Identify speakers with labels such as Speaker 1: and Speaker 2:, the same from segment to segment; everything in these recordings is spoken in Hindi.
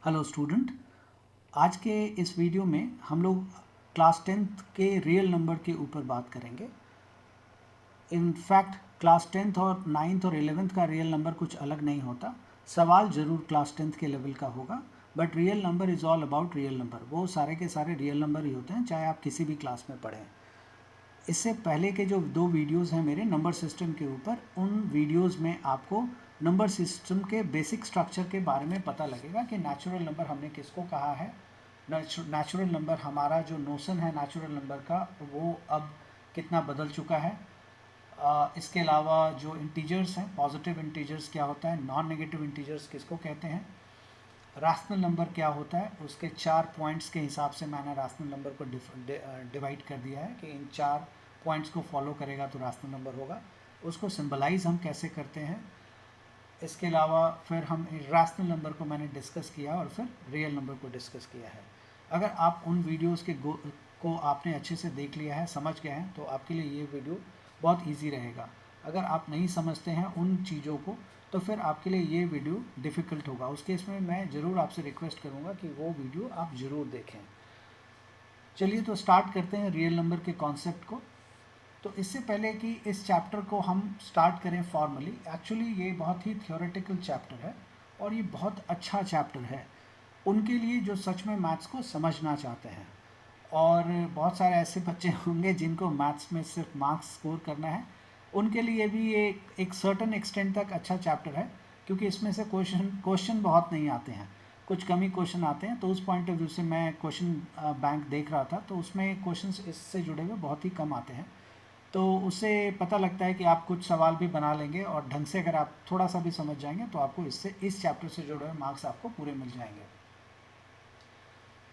Speaker 1: हेलो स्टूडेंट, आज के इस वीडियो में हम लोग क्लास 10th के रियल नंबर के ऊपर बात करेंगे। इनफैक्ट क्लास 10th और 9th और 11th का रियल नंबर कुछ अलग नहीं होता। सवाल ज़रूर क्लास 10th के लेवल का होगा, but real number is all about real number. वो सारे के सारे रियल नंबर ही होते हैं, चाहे आप किसी भी क्लास में पढ़ें। इससे पहले के जो 2 वीडियोस हैं मेरे नंबर सिस्टम के ऊपर, उन वीडियोस में आपको नंबर सिस्टम के बेसिक स्ट्रक्चर के बारे में पता लगेगा कि नेचुरल नंबर हमने किसको कहा है। नेचुरल नंबर, हमारा जो नोशन है नेचुरल नंबर का, वो अब कितना बदल चुका है। इसके अलावा जो इंटीजर्स हैं, पॉजिटिव इंटीजर्स क्या होता है, नॉन नेगेटिव इंटीजर्स किसको कहते हैं, रैशनल नंबर क्या होता है, उसके 4 पॉइंट्स के हिसाब से मैंने रैशनल नंबर को डिवाइड कर दिया है कि इन 4 पॉइंट्स को फॉलो करेगा तो रैशनल नंबर होगा। उसको सिंबलाइज हम कैसे करते हैं। इसके अलावा फिर हम रैशनल नंबर को मैंने डिस्कस किया और फिर रियल नंबर को डिस्कस किया है। अगर आप उन वीडियोस को आपने अच्छे से देख लिया है, समझ गए हैं, तो आपके लिए ये वीडियो बहुत ईजी रहेगा। अगर आप नहीं समझते हैं उन चीज़ों को तो फिर आपके लिए ये वीडियो डिफ़िकल्ट होगा। उस केस में मैं ज़रूर आपसे रिक्वेस्ट करूँगा कि वो वीडियो आप ज़रूर देखें। चलिए तो स्टार्ट करते हैं रियल नंबर के कॉन्सेप्ट को। तो इससे पहले कि इस चैप्टर को हम स्टार्ट करें फॉर्मली, एक्चुअली ये बहुत ही थियोरेटिकल चैप्टर है और ये बहुत अच्छा चैप्टर है उनके लिए जो सच में मैथ्स को समझना चाहते हैं। और बहुत सारे ऐसे बच्चे होंगे जिनको मैथ्स में सिर्फ मार्क्स स्कोर करना है, उनके लिए भी ये एक सर्टन एक्सटेंट तक अच्छा चैप्टर है, क्योंकि इसमें से क्वेश्चन बहुत नहीं आते हैं, कुछ कम ही क्वेश्चन आते हैं। तो उस पॉइंट ऑफ व्यू से मैं क्वेश्चन बैंक देख रहा था, तो उसमें क्वेश्चंस इससे जुड़े हुए बहुत ही कम आते हैं। तो उससे पता लगता है कि आप कुछ सवाल भी बना लेंगे और ढंग से अगर आप थोड़ा सा भी समझ जाएंगे तो आपको इससे इस चैप्टर से जुड़े हुए मार्क्स आपको पूरे मिल जाएंगे।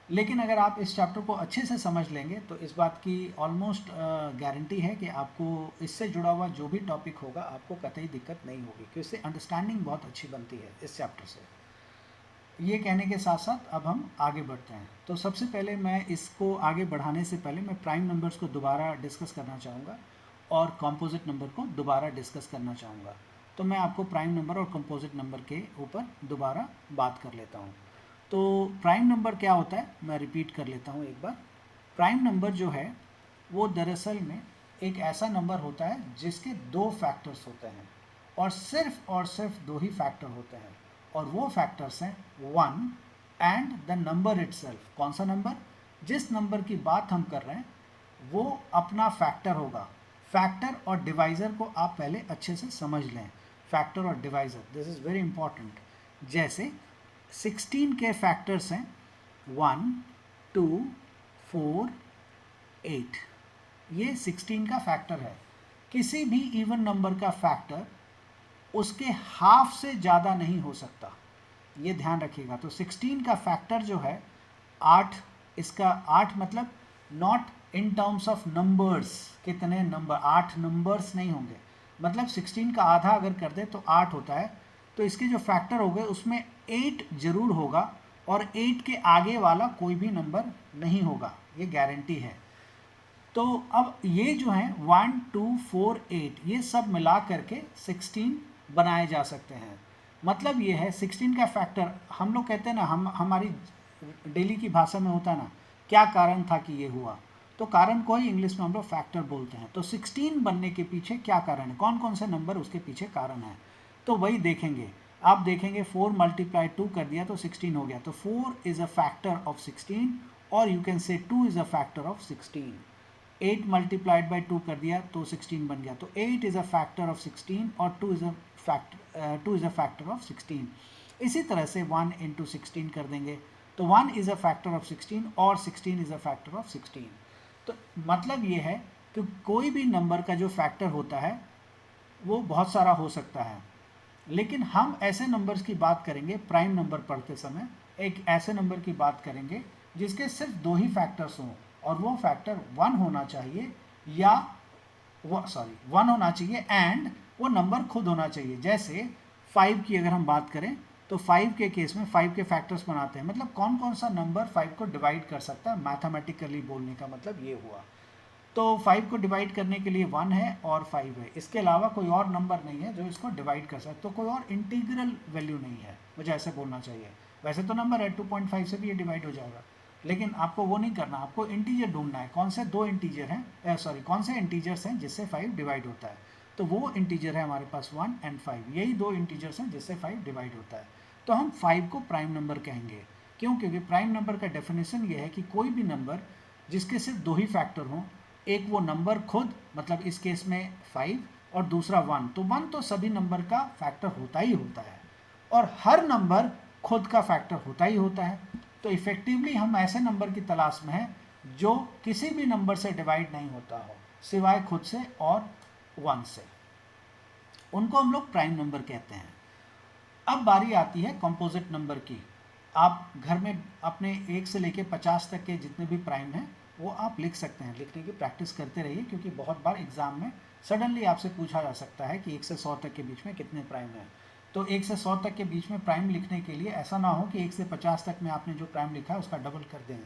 Speaker 1: लेकिन अगर आप इस चैप्टर को अच्छे से समझ लेंगे तो इस बात की ऑलमोस्ट गारंटी है कि आपको इससे जुड़ा हुआ जो भी टॉपिक होगा आपको कतई दिक्कत नहीं होगी, क्योंकि इससे अंडरस्टैंडिंग बहुत अच्छी बनती है इस चैप्टर से। ये कहने के साथ साथ अब हम आगे बढ़ते हैं। तो सबसे पहले मैं इसको आगे बढ़ाने से पहले मैं प्राइम नंबर्स को दोबारा डिस्कस करना चाहूँगा और कंपोजिट नंबर को दोबारा डिस्कस करना चाहूँगा। तो मैं आपको प्राइम नंबर और कंपोजिट नंबर के ऊपर दोबारा बात कर लेता हूँ। तो प्राइम नंबर क्या होता है, मैं रिपीट कर लेता हूँ एक बार। प्राइम नंबर जो है वो दरअसल में एक ऐसा नंबर होता है जिसके 2 फैक्टर्स होते हैं और सिर्फ 2 ही फैक्टर होते हैं, और वो फैक्टर्स हैं 1 एंड द नंबर इटसेल्फ। कौन सा नंबर? जिस नंबर की बात हम कर रहे हैं वो अपना फैक्टर होगा। फैक्टर और डिवाइज़र को आप पहले अच्छे से समझ लें। फैक्टर और divisor, this is very important. जैसे 16 के फैक्टर्स हैं 1, 2, 4, 8। ये 16 का फैक्टर है। किसी भी इवन नंबर का फैक्टर उसके हाफ से ज़्यादा नहीं हो सकता, ये ध्यान रखिएगा। तो 16 का फैक्टर जो है 8, इसका 8 मतलब not in terms of numbers, कितने नंबर, 8 नंबर्स नहीं होंगे, मतलब 16 का आधा अगर कर दे तो 8 होता है। तो इसके जो फैक्टर हो गए उसमें 8 जरूर होगा और 8 के आगे वाला कोई भी नंबर नहीं होगा, ये गारंटी है। तो अब ये जो है 1, 2, 4, 8 ये सब मिला करके 16 बनाए जा सकते हैं। मतलब ये है 16 का फैक्टर, हम लोग कहते हैं ना, हमारी डेली की भाषा में होता है ना, क्या कारण था कि ये हुआ, तो कारण को ही इंग्लिश में हम लोग फैक्टर बोलते हैं। तो 16 बनने के पीछे क्या कारण है, कौन कौन से नंबर उसके पीछे कारण है, तो वही देखेंगे। आप देखेंगे 4 मल्टीप्लाई 2 कर दिया तो 16 हो गया, तो 4 इज़ अ फैक्टर ऑफ 16, और you can say 2 is a factor of 16। 8 multiplied by 2 कर दिया तो 16 बन गया, तो 8 इज़ अ फैक्टर ऑफ 16 और 2 इज़ अ फैक्टर ऑफ 16। इसी तरह से 1 इंटू 16 कर देंगे तो 1 इज़ अ फैक्टर ऑफ 16 और 16 इज़ अ फैक्टर ऑफ 16। तो मतलब ये है कि कोई भी नंबर का जो फैक्टर होता है वो बहुत सारा हो सकता है, लेकिन हम ऐसे नंबर्स की बात करेंगे प्राइम नंबर पढ़ते समय, एक ऐसे नंबर की बात करेंगे जिसके सिर्फ 2 ही फैक्टर्स हों, और वो फैक्टर 1 होना चाहिए, या 1 होना चाहिए एंड वो नंबर खुद होना चाहिए। जैसे 5 की अगर हम बात करें तो 5 के केस में 5 के फैक्टर्स बनाते हैं, मतलब कौन कौन सा नंबर 5 को डिवाइड कर सकता है, मैथमेटिकली बोलने का मतलब ये हुआ। तो 5 को डिवाइड करने के लिए 1 है और 5 है, इसके अलावा कोई और नंबर नहीं है जो इसको डिवाइड कर सकता, तो कोई और इंटीग्रल वैल्यू नहीं है, मुझे ऐसे बोलना चाहिए। वैसे तो नंबर है 2.5 से भी ये डिवाइड हो जाएगा, लेकिन आपको वो नहीं करना, आपको इंटीजर ढूंढना है, कौन से दो इंटीजर हैं, सॉरी कौन से इंटीजर्स हैं जिससे 5 डिवाइड होता है। तो वो इंटीजर है हमारे पास 1 एंड 5, यही दो इंटीजर्स हैं जिससे 5 डिवाइड होता है। तो हम 5 को प्राइम नंबर कहेंगे। क्यों? क्योंकि प्राइम नंबर का डेफिनेशन ये है कि कोई भी नंबर जिसके सिर्फ दो ही फैक्टर हों, एक वो नंबर खुद, मतलब इस केस में 5, और दूसरा 1, तो 1 तो सभी नंबर का फैक्टर होता ही होता है, और हर नंबर खुद का फैक्टर होता ही होता है। तो इफेक्टिवली हम ऐसे नंबर की तलाश में हैं जो किसी भी नंबर से डिवाइड नहीं होता हो सिवाय खुद से और 1 से, उनको हम लोग प्राइम नंबर कहते हैं। अब बारी आती है कंपोजिट नंबर की। आप घर में अपने 1 से लेकर 50 तक के जितने भी प्राइम हैं वो आप लिख सकते हैं, लिखने की प्रैक्टिस करते रहिए, क्योंकि बहुत बार एग्जाम में सडनली आपसे पूछा जा सकता है कि 1 से 100 तक के बीच में कितने प्राइम हैं। तो 1 से 100 तक के बीच में प्राइम लिखने के लिए ऐसा ना हो कि 1 से 50 तक में आपने जो प्राइम लिखा है उसका डबल कर दें,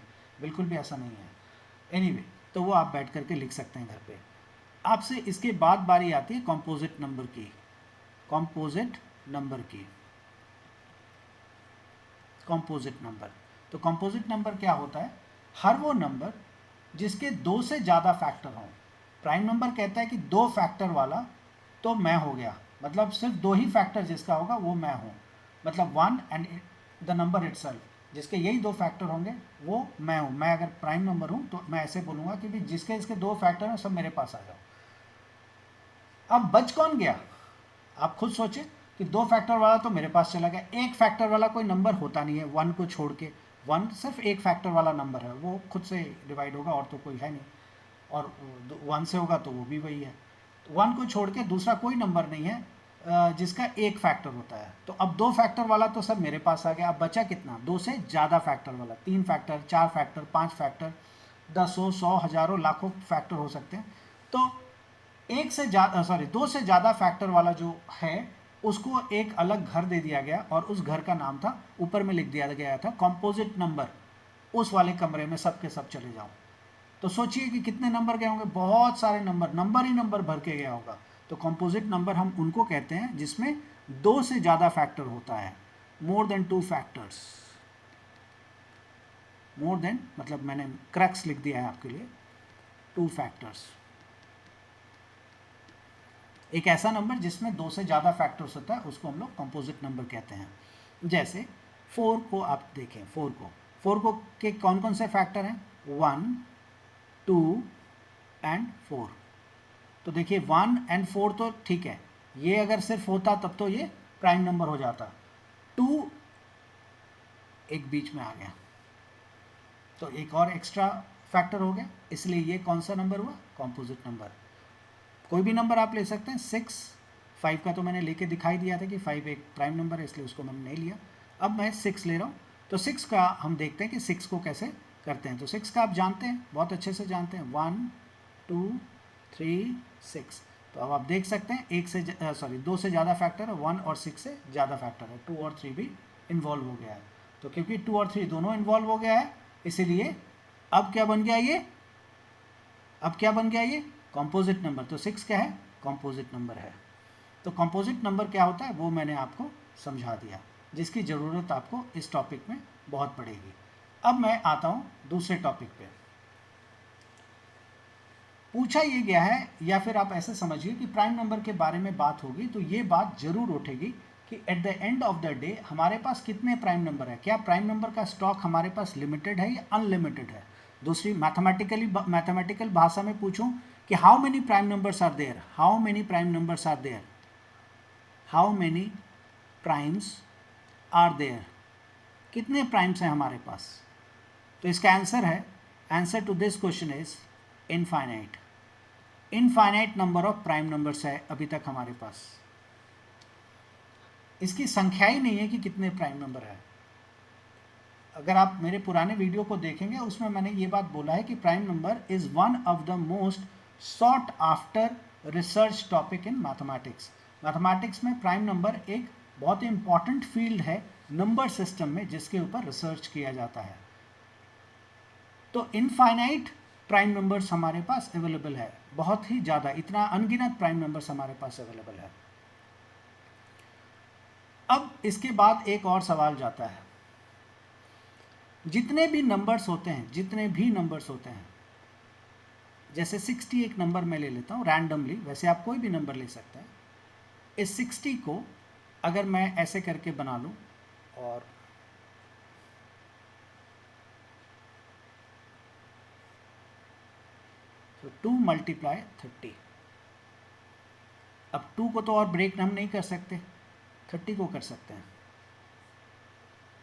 Speaker 1: बिल्कुल भी ऐसा नहीं है। एनीवे, तो वो आप बैठ करके लिख सकते हैं घर पे। आपसे इसके बाद बारी आती है कंपोजिट नंबर की। कंपोजिट नंबर की, कंपोजिट नंबर। तो कंपोजिट नंबर क्या होता है? हर वो नंबर जिसके दो से ज़्यादा फैक्टर हों। प्राइम नंबर कहता है कि दो फैक्टर वाला तो मैं हो गया, मतलब सिर्फ दो ही फैक्टर जिसका होगा वो मैं हूँ, मतलब 1 एंड द नंबर इटसेल्फ, जिसके यही दो फैक्टर होंगे वो मैं हूँ। मैं अगर प्राइम नंबर हूँ तो मैं ऐसे बोलूँगा कि भी जिसके इसके दो फैक्टर हैं सब मेरे पास आ जाओ। अब बच कौन गया? आप खुद सोचें कि दो फैक्टर वाला तो मेरे पास चला गया, एक फैक्टर वाला कोई नंबर होता नहीं है 1 को छोड़ के। 1 सिर्फ एक फैक्टर वाला नंबर है, वो खुद से डिवाइड होगा और तो कोई है नहीं, और 1 से होगा तो वो भी वही है। 1 को छोड़ के दूसरा कोई नंबर नहीं है जिसका एक फैक्टर होता है। तो अब दो फैक्टर वाला तो सब मेरे पास आ गया। अब बचा कितना? दो से ज़्यादा फैक्टर वाला, 3 फैक्टर, 4 फैक्टर, 5 फैक्टर, दसों, 100, हजारों, लाखों फैक्टर हो सकते हैं। तो एक से ज़्यादा, सॉरी, दो से ज़्यादा फैक्टर वाला जो है उसको एक अलग घर दे दिया गया, और उस घर का नाम था, ऊपर में लिख दिया गया था कंपोजिट नंबर। उस वाले कमरे में सब के सब चले जाओ। तो सोचिए कि कितने नंबर गए होंगे, बहुत सारे नंबर, नंबर ही नंबर भर के गया होगा। तो कंपोजिट नंबर हम उनको कहते हैं जिसमें दो से ज़्यादा फैक्टर होता है, more than 2 factors. More than मतलब मैंने क्रक्स लिख दिया है आपके लिए, 2 फैक्टर्स। एक ऐसा नंबर जिसमें दो से ज़्यादा फैक्टर्स होता है उसको हम लोग कंपोजिट नंबर कहते हैं। जैसे 4 को आप देखें, 4 को के कौन कौन से फैक्टर हैं? 1, 2 एंड 4। तो देखिए 1 एंड 4 तो ठीक है, ये अगर सिर्फ होता तब तो ये प्राइम नंबर हो जाता। 2 एक बीच में आ गया तो एक और एक्स्ट्रा फैक्टर हो गया, इसलिए ये कौन सा नंबर हुआ? Composite number. कोई भी नंबर आप ले सकते हैं। 6, 5 का तो मैंने लेके दिखाई दिया था कि 5 एक प्राइम नंबर है, इसलिए उसको मैंने नहीं लिया। अब मैं 6 ले रहा हूँ। तो 6 का हम देखते हैं कि 6 को कैसे करते हैं। तो 6 का आप जानते हैं, बहुत अच्छे से जानते हैं, 1, 2, 3, 6। तो अब आप देख सकते हैं एक से दो से ज़्यादा फैक्टर है, 1 और 6 से ज़्यादा फैक्टर है, 2 और 3 भी इन्वॉल्व हो गया है। तो क्योंकि 2 और 3 दोनों इन्वॉल्व हो गया है, इसीलिए अब क्या बन गया ये? अब क्या बन गया ये? Composite number. तो 6 क्या है? कंपोजिट नंबर है। तो कंपोजिट नंबर क्या होता है वो मैंने आपको समझा दिया, जिसकी ज़रूरत आपको इस टॉपिक में बहुत पड़ेगी। अब मैं आता हूँ दूसरे टॉपिक पे। पूछा ये गया है, या फिर आप ऐसे समझिए कि प्राइम नंबर के बारे में बात होगी तो ये बात जरूर उठेगी कि at the end of the day हमारे पास कितने प्राइम नंबर है। क्या प्राइम नंबर का स्टॉक हमारे पास लिमिटेड है या अनलिमिटेड है? दूसरी मैथमेटिकल भाषा में पूछूं कि how many prime numbers are there, how many prime numbers are there, how many primes are there, कितने प्राइम्स हैं हमारे पास? तो इसका आंसर है, answer to this question is infinite. Infinite number of prime numbers है अभी तक हमारे पास। इसकी संख्या ही नहीं है कि कितने प्राइम नंबर है। अगर आप मेरे पुराने वीडियो को देखेंगे उसमें मैंने ये बात बोला है कि prime number is one of the most sought after research topic in mathematics. Mathematics में प्राइम नंबर एक बहुत ही इंपॉर्टेंट फील्ड है नंबर सिस्टम में, जिसके ऊपर रिसर्च किया जाता है। तो इनफाइनाइट प्राइम नंबर्स हमारे पास अवेलेबल है, बहुत ही ज़्यादा, इतना अनगिनत प्राइम नंबर्स हमारे पास अवेलेबल है। अब इसके बाद एक और सवाल जाता है जितने भी नंबर्स होते हैं, जैसे 60 एक नंबर मैं ले लेता हूँ रैंडमली, वैसे आप कोई भी नंबर ले सकते हैं। इस 60 को अगर मैं ऐसे करके बना लूँ और तो 2 मल्टीप्लाई 30, अब 2 को तो और ब्रेक हम नहीं कर सकते, 30 को कर सकते हैं।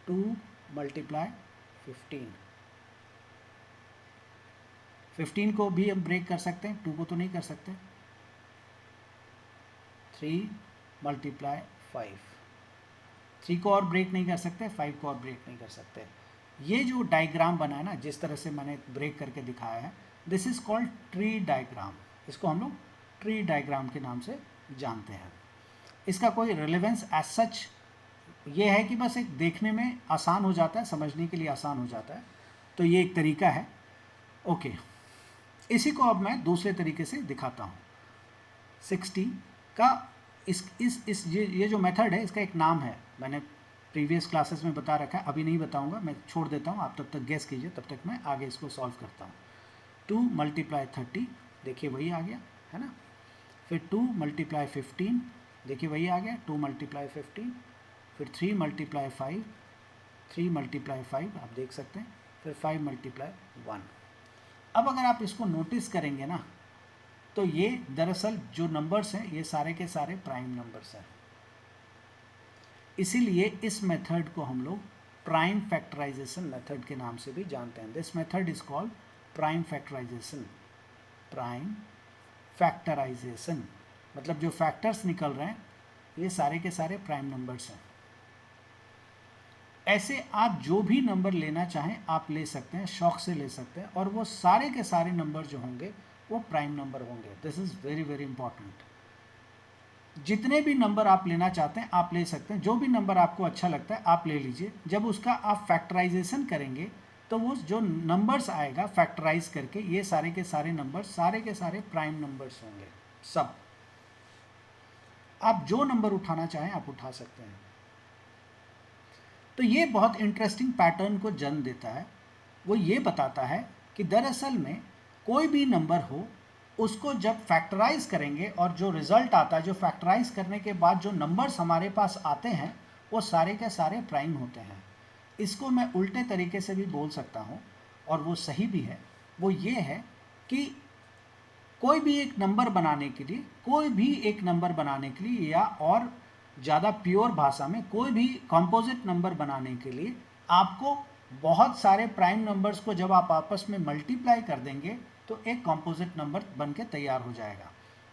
Speaker 1: 2 मल्टीप्लाई 15 को भी हम ब्रेक कर सकते हैं, 2 को तो नहीं कर सकते। 3 मल्टीप्लाई 5, 3 को और ब्रेक नहीं कर सकते, 5 को और ब्रेक नहीं कर सकते। ये जो डायग्राम बना है ना, जिस तरह से मैंने ब्रेक करके दिखाया है, this is called tree diagram. इसको हम लोग ट्री डायग्राम के नाम से जानते हैं। इसका कोई रिलेवेंस एज सच ये है कि बस एक देखने में आसान हो जाता है, समझने के लिए आसान हो जाता है, तो ये एक तरीका है। ओके, इसी को अब मैं दूसरे तरीके से दिखाता हूँ। 60 का ये जो मेथड है, इसका एक नाम है, मैंने प्रीवियस क्लासेस में बता रखा है, अभी नहीं बताऊंगा, मैं छोड़ देता हूँ, आप तब तक गेस कीजिए, तब तक मैं आगे इसको सॉल्व करता हूँ। 2 मल्टीप्लाई 30, देखिए वही आ गया है ना। फिर 2 मल्टीप्लाई 15, देखिए वही आ गया 2 मल्टीप्लाई 15। फिर 3 मल्टीप्लाई 5, 3 मल्टीप्लाई 5 आप देख सकते हैं। फिर 5 मल्टीप्लाई 1। अब अगर आप इसको नोटिस करेंगे ना, तो ये दरअसल जो नंबर्स हैं ये सारे के सारे प्राइम नंबर्स हैं। इसीलिए इस मेथड को हम लोग प्राइम फैक्टराइजेशन मेथड के नाम से भी जानते हैं। This method is called prime factorization. Prime factorization मतलब जो फैक्टर्स निकल रहे हैं ये सारे के सारे प्राइम नंबर्स हैं। ऐसे आप जो भी नंबर लेना चाहें आप ले सकते हैं, शौक से ले सकते हैं, और वो सारे के सारे नंबर जो होंगे वो प्राइम नंबर होंगे। This is very very important. जितने भी नंबर आप लेना चाहते हैं आप ले सकते हैं, जो भी नंबर आपको अच्छा लगता है आप ले लीजिए। जब उसका आप फैक्टराइजेशन करेंगे तो वो जो नंबर्स आएगा फैक्टराइज करके, ये सारे के सारे नंबर सारे के सारे प्राइम नंबर्स होंगे सब। आप जो नंबर उठाना चाहें आप उठा सकते हैं। तो ये बहुत इंटरेस्टिंग पैटर्न को जन्म देता है। वो ये बताता है कि दरअसल में कोई भी नंबर हो उसको जब फैक्टराइज करेंगे और जो रिजल्ट आता है, जो फैक्टराइज करने के बाद जो नंबर्स हमारे पास आते हैं वो सारे के सारे प्राइम होते हैं। इसको मैं उल्टे तरीके से भी बोल सकता हूँ और वो सही भी है। वो ये है कि कोई भी एक नंबर बनाने के लिए या और ज़्यादा प्योर भाषा में कोई भी कंपोजिट नंबर बनाने के लिए आपको बहुत सारे प्राइम नंबर्स को जब आप आपस में मल्टीप्लाई कर देंगे तो एक कंपोजिट नंबर बन के तैयार हो जाएगा।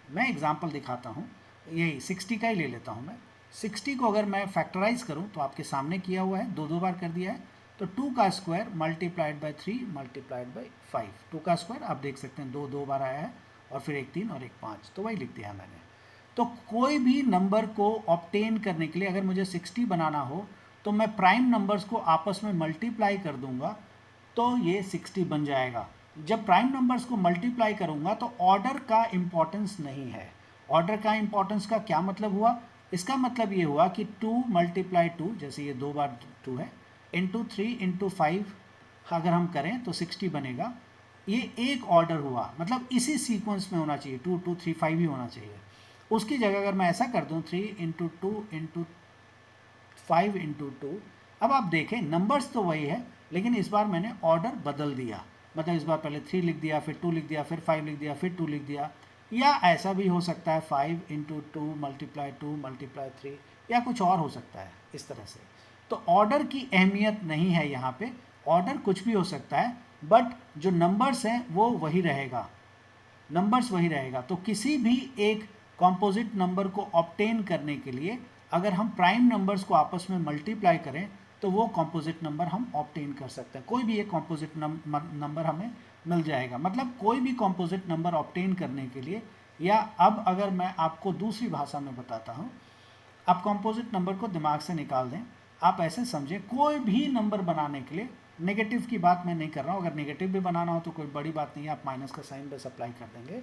Speaker 1: मैं एग्जांपल दिखाता हूँ, ये 60 का ही ले लेता हूँ मैं। 60 को अगर मैं फैक्टराइज करूँ तो आपके सामने किया हुआ है, दो बार कर दिया है, तो 2 का square multiplied by 3 multiplied by 5। 2 का स्क्वायर आप देख सकते हैं दो बार आया है, और फिर एक 3 और एक 5, तो वही लिख दिया मैंने। तो कोई भी नंबर को ऑब्टेन करने के लिए अगर मुझे 60 बनाना हो तो मैं प्राइम नंबर्स को आपस में मल्टीप्लाई कर दूंगा तो ये 60 बन जाएगा। जब प्राइम नंबर्स को मल्टीप्लाई करूंगा तो ऑर्डर का इंपॉर्टेंस नहीं है। ऑर्डर का इंपॉर्टेंस का क्या मतलब हुआ? इसका मतलब ये हुआ कि 2 मल्टीप्लाई 2, जैसे ये 2 बार 2 है, इंटू 3 इंटू 5 अगर हम करें तो 60 बनेगा। ये एक ऑर्डर हुआ, मतलब इसी सीक्वेंस में होना चाहिए, 2 2 3 5 ही होना चाहिए। उसकी जगह अगर मैं ऐसा कर दूं 3 इंटू 2 इंटू 5 इंटू 2, अब आप देखें नंबर्स तो वही है लेकिन इस बार मैंने ऑर्डर बदल दिया। मतलब इस बार पहले 3 लिख दिया, फिर 2 लिख दिया, फिर 5 लिख दिया, फिर 2 लिख दिया। या ऐसा भी हो सकता है 5 इंटू 2 मल्टीप्लाई 2 मल्टीप्लाई 3, या कुछ और हो सकता है इस तरह से। तो ऑर्डर की अहमियत नहीं है यहाँ पे, ऑर्डर कुछ भी हो सकता है, बट जो नंबर्स हैं वो वही रहेगा, नंबर्स वही रहेगा। तो किसी भी एक कॉम्पोजिट नंबर को ऑब्टेन करने के लिए अगर हम प्राइम नंबर्स को आपस में मल्टीप्लाई करें तो वो कॉम्पोजिट नंबर हम ऑब्टेन कर सकते हैं। कोई भी एक कॉम्पोजिट नंबर हमें मिल जाएगा। मतलब कोई भी कॉम्पोजिट नंबर ऑब्टेन करने के लिए, या अब अगर मैं आपको दूसरी भाषा में बताता हूँ, आप कॉम्पोजिट नंबर को दिमाग से निकाल दें। आप ऐसे समझें कोई भी नंबर बनाने के लिए, नेगेटिव की बात मैं नहीं कर रहा हूँ, अगर नेगेटिव भी बनाना हो तो कोई बड़ी बात नहीं है, आप माइनस का साइन बस अप्लाई कर देंगे।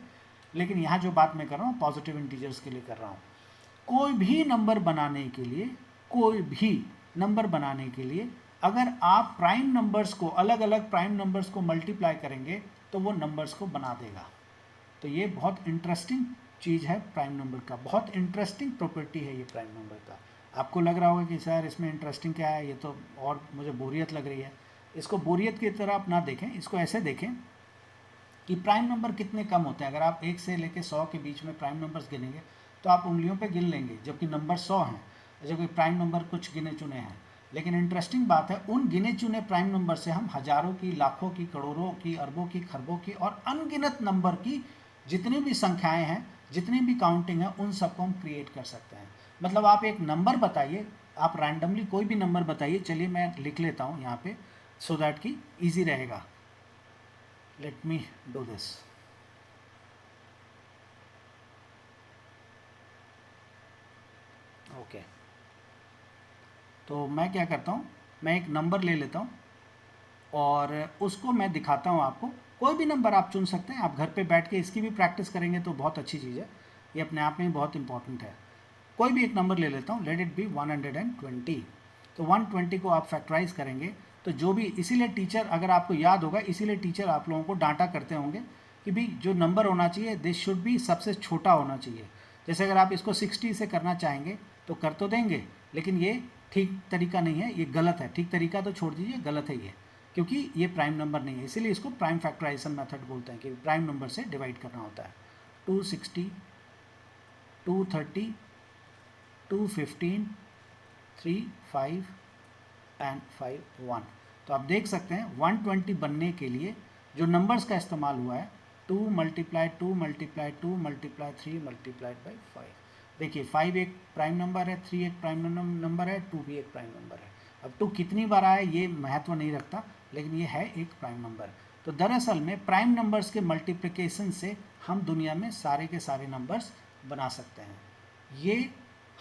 Speaker 1: लेकिन यहाँ जो बात मैं कर रहा हूँ पॉजिटिव इंटीजर्स के लिए कर रहा हूँ। कोई भी नंबर बनाने के लिए, कोई भी नंबर बनाने के लिए अगर आप प्राइम नंबर्स को, अलग अलग प्राइम नंबर्स को मल्टीप्लाई करेंगे तो वो नंबर्स को बना देगा। तो ये बहुत इंटरेस्टिंग चीज़ है प्राइम नंबर का, बहुत इंटरेस्टिंग प्रॉपर्टी है ये प्राइम नंबर का। आपको लग रहा होगा कि सर इसमें इंटरेस्टिंग क्या है, ये तो और मुझे बोरियत लग रही है। इसको बोरियत की तरह आप ना देखें, इसको ऐसे देखें कि प्राइम नंबर कितने कम होते हैं। अगर आप 1 से लेकर 100 के बीच में प्राइम नंबर्स गिनेंगे तो आप उंगलियों पे गिन लेंगे, जबकि नंबर 100 हैं, जबकि प्राइम नंबर कुछ गिने चुने हैं। लेकिन इंटरेस्टिंग बात है, उन गिने चुने प्राइम नंबर से हम हजारों की, लाखों की, करोड़ों की, अरबों की, खरबों की और अनगिनत नंबर की जितनी भी संख्याएं हैं, जितनी भी काउंटिंग है, उन सबको हम क्रिएट कर सकते हैं। मतलब आप एक नंबर बताइए, आप रैंडमली कोई भी नंबर बताइए। चलिए मैं लिख लेता हूँ यहाँ पे सो दैट कि ईजी रहेगा। Let me do this. Okay, तो मैं क्या करता हूँ, मैं एक नंबर ले लेता हूँ और उसको मैं दिखाता हूँ आपको। कोई भी नंबर आप चुन सकते हैं, आप घर पे बैठ के इसकी भी प्रैक्टिस करेंगे तो बहुत अच्छी चीज़ है, ये अपने आप में बहुत इंपॉर्टेंट है। कोई भी एक नंबर ले लेता हूँ, लेट इट बी 120। तो 120 को आप फैक्टराइज करेंगे तो जो भी, इसीलिए टीचर, अगर आपको याद होगा, इसीलिए टीचर आप लोगों को डांटा करते होंगे कि भाई जो नंबर होना चाहिए दिस शुड बी सबसे छोटा होना चाहिए। जैसे अगर आप इसको 60 से करना चाहेंगे तो कर तो देंगे, लेकिन ये ठीक तरीका नहीं है, ये गलत है। ठीक तरीका तो छोड़ दीजिए, गलत है ये, क्योंकि ये प्राइम नंबर नहीं है। इसीलिए इसको प्राइम फैक्टराइजेशन मेथड बोलते हैं कि प्राइम नंबर से डिवाइड करना होता है। 260, 230, 215, 3, 5 एंड 5, 1। तो आप देख सकते हैं 120 बनने के लिए जो नंबर्स का इस्तेमाल हुआ है, 2 multiply 2 multiply 2 multiply 3 multiplied by 5। देखिए 5 एक प्राइम नंबर है, 3 एक प्राइम नंबर है, 2 भी एक प्राइम नंबर है। अब 2 कितनी बार आए ये महत्व नहीं रखता, लेकिन ये है एक प्राइम नंबर। तो दरअसल में प्राइम नंबर्स के मल्टीप्लिकेशन से हम दुनिया में सारे के सारे नंबर्स बना सकते हैं। ये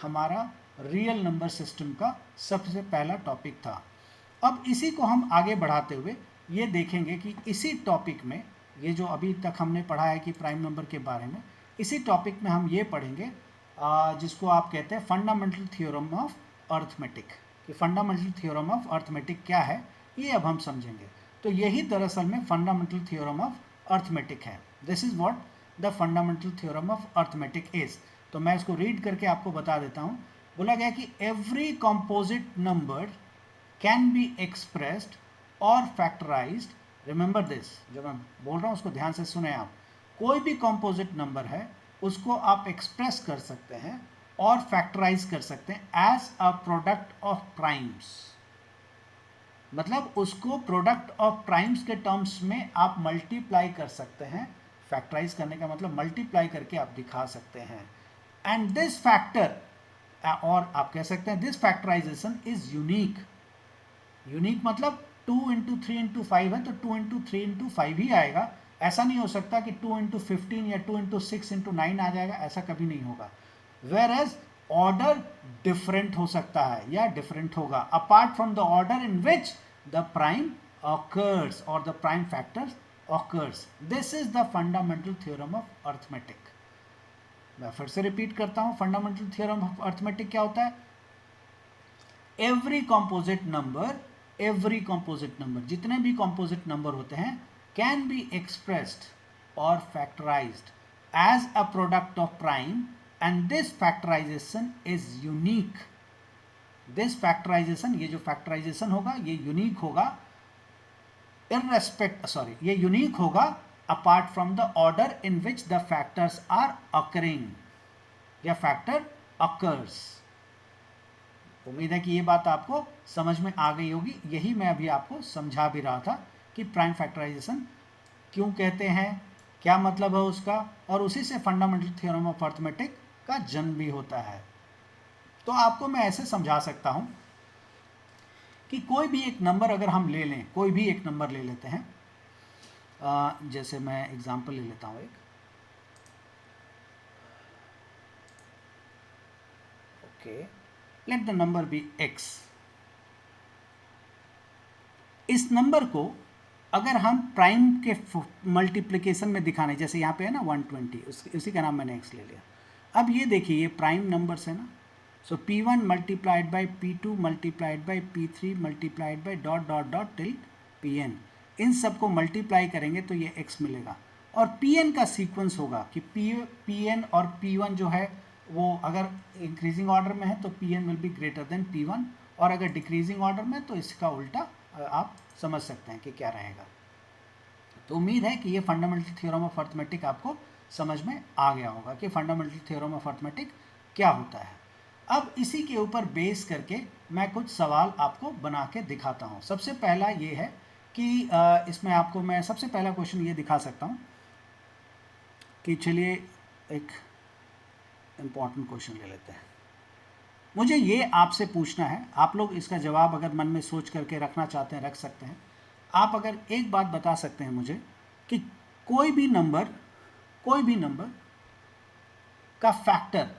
Speaker 1: हमारा रियल नंबर सिस्टम का सबसे पहला टॉपिक था। अब इसी को हम आगे बढ़ाते हुए ये देखेंगे कि इसी टॉपिक में, ये जो अभी तक हमने पढ़ा है कि प्राइम नंबर के बारे में, इसी टॉपिक में हम ये पढ़ेंगे जिसको आप कहते हैं फंडामेंटल थ्योरम ऑफ अर्थमेटिक। कि फंडामेंटल थ्योरम ऑफ अर्थमेटिक क्या है ये अब हम समझेंगे। तो यही दरअसल में फंडामेंटल थ्योरम ऑफ अर्थमेटिक है। This is what the fundamental theorem of arithmetic is. तो मैं इसको रीड करके आपको बता देता हूँ। बोला गया कि every composite number can be expressed और फैक्टराइज्ड। रिमेंबर दिस, जो मैं बोल रहा हूँ उसको ध्यान से सुने आप। कोई भी कंपोजिट नंबर है उसको आप एक्सप्रेस कर सकते हैं और फैक्टराइज कर सकते हैं as a product of primes. मतलब उसको प्रोडक्ट ऑफ प्राइम्स के टर्म्स में आप मल्टीप्लाई कर सकते हैं। फैक्टराइज करने का मतलब मल्टीप्लाई करके आप दिखा सकते हैं। एंड दिस फैक्टर, और आप कह सकते हैं this factorization is unique. Unique मतलब 2 इंटू 3 इंटू 5 है तो 2 इंटू 3 इंटू 5 ही आएगा। ऐसा नहीं हो सकता कि 2 इंटू 15 या 2 इंटू 6 इंटू 9 आ जाएगा, ऐसा कभी नहीं होगा। वेयर एज ऑर्डर डिफरेंट हो सकता है या डिफरेंट होगा apart from the order in which the prime occurs or the prime factors occurs. This is the fundamental theorem of arithmetic. मैं फिर से रिपीट करता हूं, फंडामेंटल थ्योरम ऑफ अर्थमेटिक क्या होता है? एवरी कंपोजिट नंबर, जितने भी कंपोजिट नंबर होते हैं, कैन बी एक्सप्रेस्ड और factorized as a product of prime and this factorization is unique. This factorization, ये जो फैक्टराइजेशन होगा ये यूनिक होगा ये यूनिक होगा apart from the order in which the factors are occurring या फैक्टर अकर्स। उम्मीद है कि ये बात आपको समझ में आ गई होगी। यही मैं अभी आपको समझा भी रहा था कि प्राइम फैक्टराइजेशन क्यों कहते हैं, क्या मतलब है उसका, और उसी से फंडामेंटल थ्योरम ऑफ अर्थमेटिक का जन्म भी होता है। तो आपको मैं ऐसे समझा सकता हूं कि कोई भी एक नंबर अगर हम ले लें, कोई भी एक नंबर ले लेते हैं, जैसे मैं एग्जांपल ले लेता हूं एक, okay, let the number be x। इस नंबर को अगर हम प्राइम के मल्टीप्लिकेशन में दिखाने, जैसे यहाँ पे है ना 120, उसी का नाम मैंने x ले लिया। अब ये देखिए ये प्राइम नंबर्स है ना, सो P1 multiplied by P2 multiplied by P3 multiplied by dot dot dot till Pn, इन सबको मल्टीप्लाई करेंगे तो ये x मिलेगा। और Pn का सीक्वेंस होगा कि Pn और P1 जो है वो अगर इंक्रीजिंग ऑर्डर में है तो Pn will be greater than P1, और अगर डिक्रीजिंग ऑर्डर में तो इसका उल्टा आप समझ सकते हैं कि क्या रहेगा। तो उम्मीद है कि ये फंडामेंटल थ्योरम ऑफ अर्थमेटिक आपको समझ में आ गया होगा कि फंडामेंटल थ्योरम ऑफ अर्थमेटिक क्या होता है। अब इसी के ऊपर बेस करके मैं कुछ सवाल आपको बना के दिखाता हूँ। सबसे पहला ये है कि इसमें आपको मैं सबसे पहला क्वेश्चन ये दिखा सकता हूँ कि चलिए एक इम्पॉर्टेंट क्वेश्चन ले लेते हैं। मुझे ये आपसे पूछना है, आप लोग इसका जवाब अगर मन में सोच करके रखना चाहते हैं रख सकते हैं। आप अगर एक बात बता सकते हैं मुझे कि कोई भी नंबर का फैक्टर,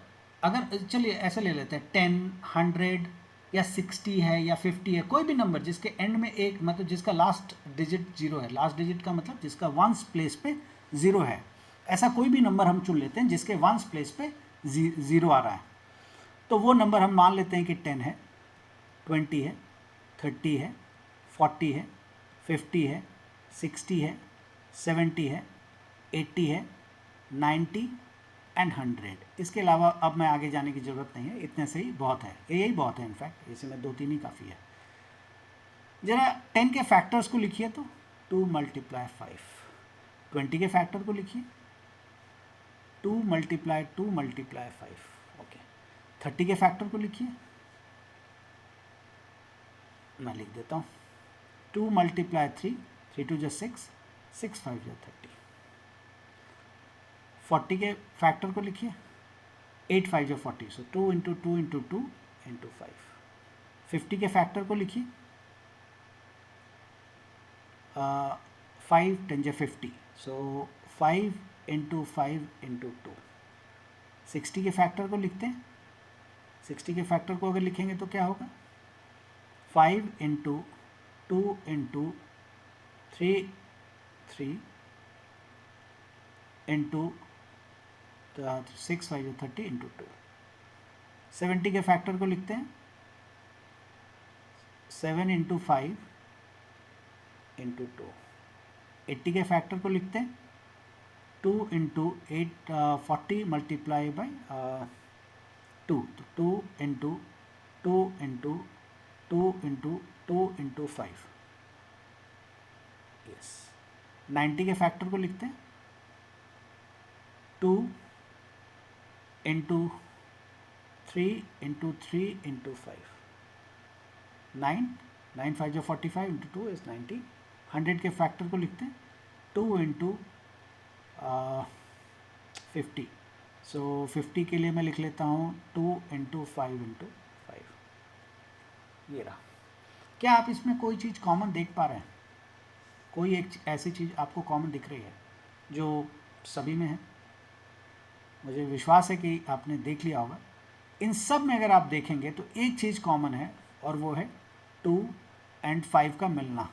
Speaker 1: अगर चलिए ऐसे ले लेते हैं 10, 100 या 60 है या 50 है, कोई भी नंबर जिसके एंड में एक मतलब जिसका लास्ट डिजिट जीरो है, लास्ट डिजिट का मतलब जिसका वंस प्लेस पे जीरो है, ऐसा कोई भी नंबर हम चुन लेते हैं जिसके वंस प्लेस पे जीरो आ रहा है। तो वो नंबर हम मान लेते हैं कि 10 है, 20 है, 30 है, 40 है, 50 है, 60 है, 70 है, 80 है, 90 एंड 100। इसके अलावा अब मैं आगे जाने की ज़रूरत नहीं है, इतने से ही बहुत है, यही बहुत है। इनफैक्ट इसमें 2-3 ही काफ़ी है। ज़रा 10 के फैक्टर्स को लिखिए तो 2 मल्टीप्लाई 5, 20 के फैक्टर को लिखिए 2 मल्टीप्लाई 2 मल्टीप्लाई 5, ओके। 30 के फैक्टर को लिखिए, मैं लिख देता हूँ 2 मल्टीप्लाई 3, 3 2 6, 6 5 30। 40 के फैक्टर को लिखिए 8 5 40, सो 2 इंटू 2 इंटू 2 इंटू 5। 50 के फैक्टर को लिखिए 5 10 50, सो 5 इंटू 5 इंटू 2। 60 के फैक्टर को लिखते हैं, 60 के फैक्टर को अगर लिखेंगे तो क्या होगा 5 इंटू 2 इंटू 3 3 इंटू 6 5 30 इंटू 2। 70 के फैक्टर को लिखते हैं 7 इंटू 5 इंटू 2। 80 के फैक्टर को लिखते हैं 2 इंटू 8 40 मल्टीप्लाई बाई 2, तो 2 into 2 into 2 into 2 into 5, yes. 90 के फैक्टर को लिखते हैं 2 into 3 into 3 into 5, 9 9 5 45 into 2 is 90। 100 के फैक्टर को लिखते हैं 2 इंटू 50, सो 50 के लिए मैं लिख लेता हूँ 2 इंटू 5 इंटू 5। ये रहा। क्या आप इसमें कोई चीज़ कॉमन देख पा रहे हैं? कोई एक ऐसी चीज़ आपको कॉमन दिख रही है जो सभी में है? मुझे विश्वास है कि आपने देख लिया होगा। इन सब में अगर आप देखेंगे तो एक चीज़ कॉमन है और वो है 2 एंड 5 का मिलना।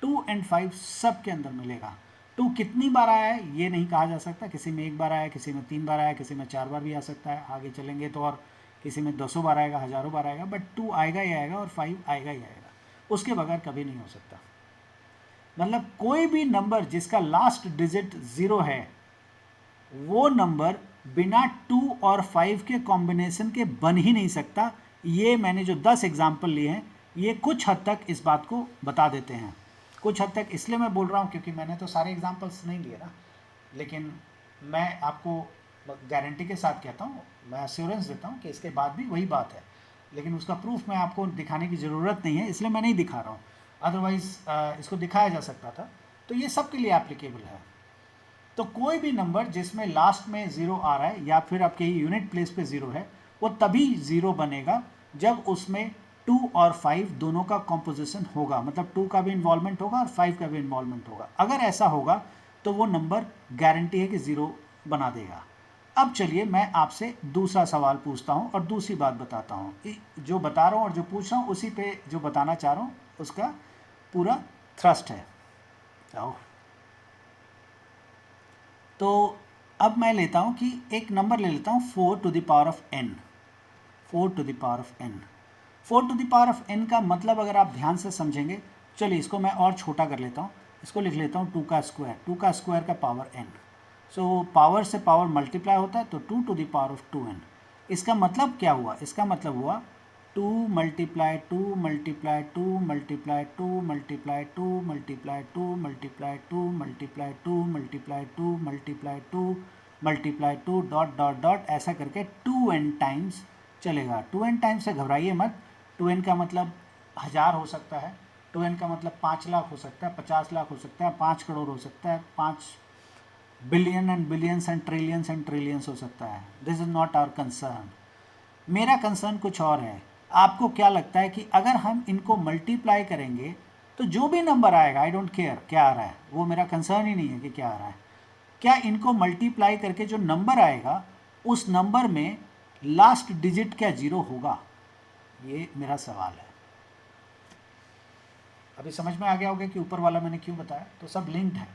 Speaker 1: 2 एंड 5 सब के अंदर मिलेगा। 2 कितनी बार आया है ये नहीं कहा जा सकता, किसी में 1 बार आया, किसी में 3 बार आया, किसी में 4 बार भी आ सकता है, आगे चलेंगे तो और किसी में 10 बार आएगा, हज़ारों बार आएगा, बट 2 आएगा ही आएगा और 5 आएगा ही आएगा, उसके बगैर कभी नहीं हो सकता। मतलब कोई भी नंबर जिसका लास्ट डिजिट 0 है वो नंबर बिना 2 और 5 के कॉम्बिनेशन के बन ही नहीं सकता। ये मैंने जो 10 एग्जाम्पल लिए हैं ये कुछ हद तक इस बात को बता देते हैं। कुछ हद तक इसलिए मैं बोल रहा हूँ क्योंकि मैंने तो सारे एग्जाम्पल्स नहीं लिए ना, लेकिन मैं आपको गारंटी के साथ कहता हूँ, मैं एश्योरेंस देता हूँ कि इसके बाद भी वही बात है, लेकिन उसका प्रूफ मैं आपको दिखाने की ज़रूरत नहीं है, इसलिए मैं नहीं दिखा रहा हूँ। अदरवाइज़ इसको दिखाया जा सकता था। तो ये सब के लिए एप्लीकेबल है। तो कोई भी नंबर जिसमें लास्ट में 0 आ रहा है या फिर आपके यूनिट प्लेस पे 0 है वो तभी 0 बनेगा जब उसमें 2 और 5 दोनों का कॉम्पोजिशन होगा, मतलब 2 का भी इन्वॉल्वमेंट होगा और 5 का भी इन्वॉल्वमेंट होगा। अगर ऐसा होगा तो वो नंबर गारंटी है कि 0 बना देगा। अब चलिए मैं आपसे दूसरा सवाल पूछता हूँ और दूसरी बात बताता हूँ। जो बता रहा हूँ और जो पूछ रहा हूँ उसी पे जो बताना चाह रहा हूँ उसका पूरा थ्रस्ट है। आओ, तो अब मैं लेता हूँ कि एक नंबर ले लेता हूँ 4 to the power of n, 4 to the power of n। 4 to the power of n का मतलब अगर आप ध्यान से समझेंगे, चलिए इसको मैं और छोटा कर लेता हूँ, इसको लिख लेता हूँ 2 का स्क्वायर, 2 का स्क्वायर का पावर n। सो पावर से पावर मल्टीप्लाई होता है, तो 2 to the power of 2n। इसका मतलब क्या हुआ? इसका मतलब हुआ 2 multiply 2 multiply 2 multiply 2 multiply 2 multiply 2 multiply 2 multiply 2 multiply 2 multiply 2 multiply 2 dot dot dot ऐसा करके 2n टाइम्स चलेगा। 2n टाइम्स से घबराइए मत। 2n का मतलब 1000 हो सकता है, 2n का मतलब 5 लाख हो सकता है, 50 लाख हो सकता है, 5 करोड़ हो सकता है, 5 billion and billions and trillions हो सकता है। This is not our concern. मेरा कंसर्न कुछ और है। आपको क्या लगता है कि अगर हम इनको मल्टीप्लाई करेंगे तो जो भी नंबर आएगा, आई डोंट केयर क्या आ रहा है, वो मेरा कंसर्न ही नहीं है कि क्या आ रहा है, क्या इनको मल्टीप्लाई करके जो नंबर आएगा उस नंबर में लास्ट डिजिट क्या 0 होगा? ये मेरा सवाल है। अभी समझ में आ गया होगा कि ऊपर वाला मैंने क्यों बताया, तो सब लिंक्ड है।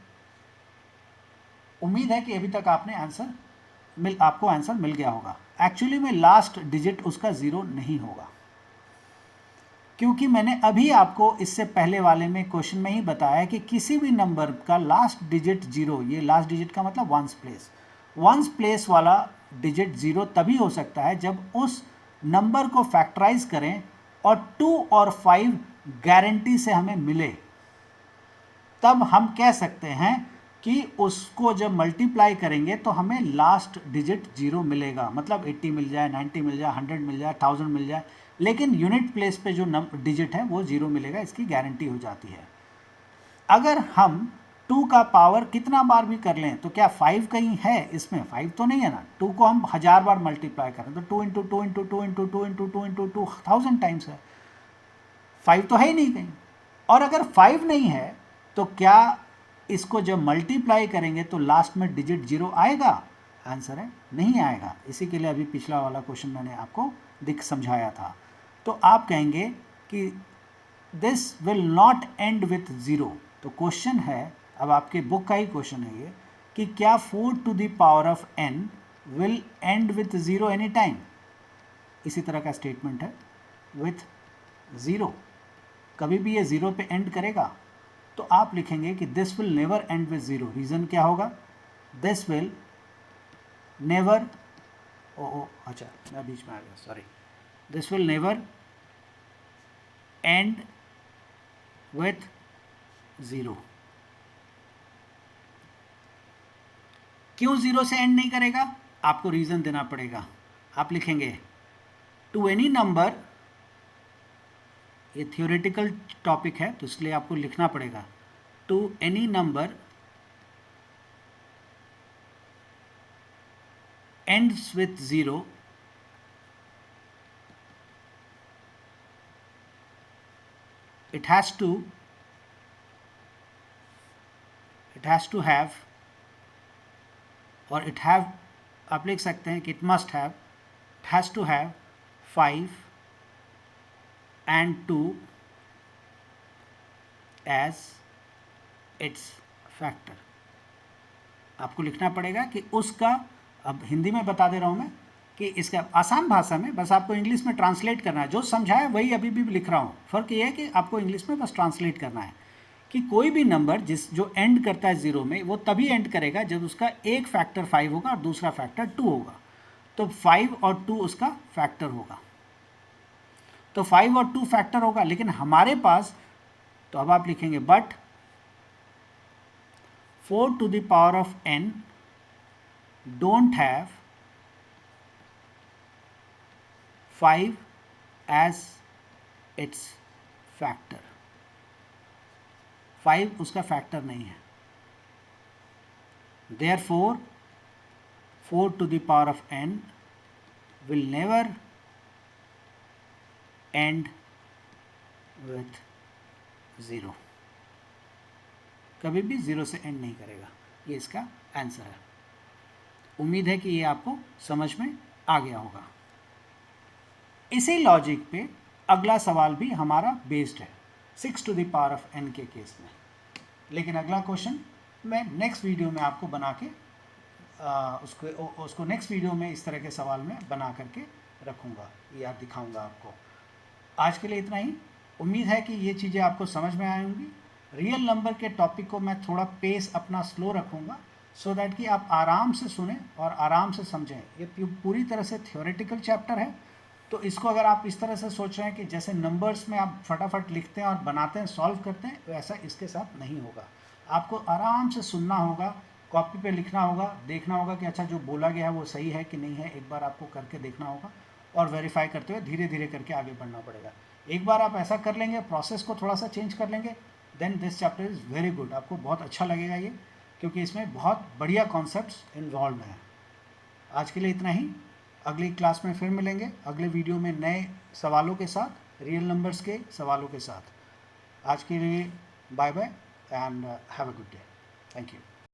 Speaker 1: उम्मीद है कि अभी तक आपको आंसर मिल गया होगा। एक्चुअली में लास्ट डिजिट उसका 0 नहीं होगा, क्योंकि मैंने अभी आपको इससे पहले वाले में क्वेश्चन में ही बताया कि किसी भी नंबर का लास्ट डिजिट 0, ये लास्ट डिजिट का मतलब वंस प्लेस वाला डिजिट 0 तभी हो सकता है जब उस नंबर को फैक्टराइज करें और 2 और 5 गारंटी से हमें मिले, तब हम कह सकते हैं कि उसको जब मल्टीप्लाई करेंगे तो हमें लास्ट डिजिट 0 मिलेगा। मतलब 80 मिल जाए, 90 मिल जाए, 100 मिल जाए, 1000 मिल जाए, लेकिन यूनिट प्लेस पे जो डिजिट है वो 0 मिलेगा, इसकी गारंटी हो जाती है। अगर हम 2 का पावर कितना बार भी कर लें तो क्या 5 कहीं है इसमें? 5 तो नहीं है ना। 2 को हम 1000 बार मल्टीप्लाई करें तो 2 into 2 into 2 into 2 into 2 into 2 1000 times है। 5 तो है ही नहीं कहीं। और अगर 5 नहीं है तो क्या इसको जब मल्टीप्लाई करेंगे तो लास्ट में डिजिट 0 आएगा? आंसर है नहीं आएगा। इसी के लिए अभी पिछला वाला क्वेश्चन मैंने आपको समझाया था। तो आप कहेंगे कि this will not and with 0। तो क्वेश्चन है, अब आपके बुक का ही क्वेश्चन है ये, कि क्या 4 to the power of n will end with 0 any time? इसी तरह का स्टेटमेंट है, विथ 0, कभी भी ये 0 पे एंड करेगा? तो आप लिखेंगे कि this will never and with 0। Reason क्या होगा? दिस विल नेवर, अच्छा मैं बीच में आ गया, sorry. This will never and with 0। क्यों 0 से एंड नहीं करेगा? आपको रीज़न देना पड़ेगा। आप लिखेंगे टू एनी नंबर, ये थियोरेटिकल टॉपिक है तो इसलिए आपको लिखना पड़ेगा, to any number ends with 0 it has to have, और it have, आप लिख सकते हैं कि it must have, it has to have 5 and 2 as its factor। आपको लिखना पड़ेगा कि उसका, अब हिंदी में बता दे रहा हूँ मैं कि इसका आसान भाषा में, बस आपको इंग्लिश में ट्रांसलेट करना है। जो समझाया वही अभी भी लिख रहा हूँ, फ़र्क ये है कि आपको इंग्लिश में बस ट्रांसलेट करना है कि कोई भी नंबर जो एंड करता है 0 में, वो तभी एंड करेगा जब उसका एक फैक्टर 5 होगा और दूसरा फैक्टर 2 होगा। तो 5 और 2 उसका फैक्टर होगा, तो 5 और 2 फैक्टर होगा। लेकिन हमारे पास, तो अब आप लिखेंगे but 4 to the power of n don't have 5 as its factor। 5 उसका फैक्टर नहीं है। Therefore 4 to the power of n will never end with 0। कभी भी 0 से एंड नहीं करेगा। ये इसका आंसर है। उम्मीद है कि ये आपको समझ में आ गया होगा। इसी लॉजिक पे अगला सवाल भी हमारा बेस्ड है 6 to the power of n के केस में। लेकिन अगला क्वेश्चन मैं नेक्स्ट वीडियो में आपको बना के उसको नेक्स्ट वीडियो में इस तरह के सवाल में बना करके रखूँगा या दिखाऊँगा आपको। आज के लिए इतना ही। उम्मीद है कि ये चीज़ें आपको समझ में आएंगी। रियल नंबर के टॉपिक को मैं थोड़ा पेस अपना स्लो रखूँगा सो दैट कि आप आराम से सुने और आराम से समझें। ये पूरी तरह से थ्योरेटिकल चैप्टर है, तो इसको अगर आप इस तरह से सोच रहे हैं कि जैसे नंबर्स में आप फटाफट लिखते हैं और बनाते हैं, सॉल्व करते हैं, वैसा इसके साथ नहीं होगा। आपको आराम से सुनना होगा, कॉपी पे लिखना होगा, देखना होगा कि अच्छा जो बोला गया है वो सही है कि नहीं है, एक बार आपको करके देखना होगा और वेरीफाई करते हुए धीरे धीरे करके आगे बढ़ना पड़ेगा। एक बार आप ऐसा कर लेंगे, प्रोसेस को थोड़ा सा चेंज कर लेंगे, then this chapter is very good. आपको बहुत अच्छा लगेगा ये, क्योंकि इसमें बहुत बढ़िया कॉन्सेप्ट्स इन्वॉल्व हैं। आज के लिए इतना ही। अगली क्लास में फिर मिलेंगे, अगले वीडियो में नए सवालों के साथ, रियल नंबर्स के सवालों के साथ। आज के लिए bye bye and have a good day. Thank you.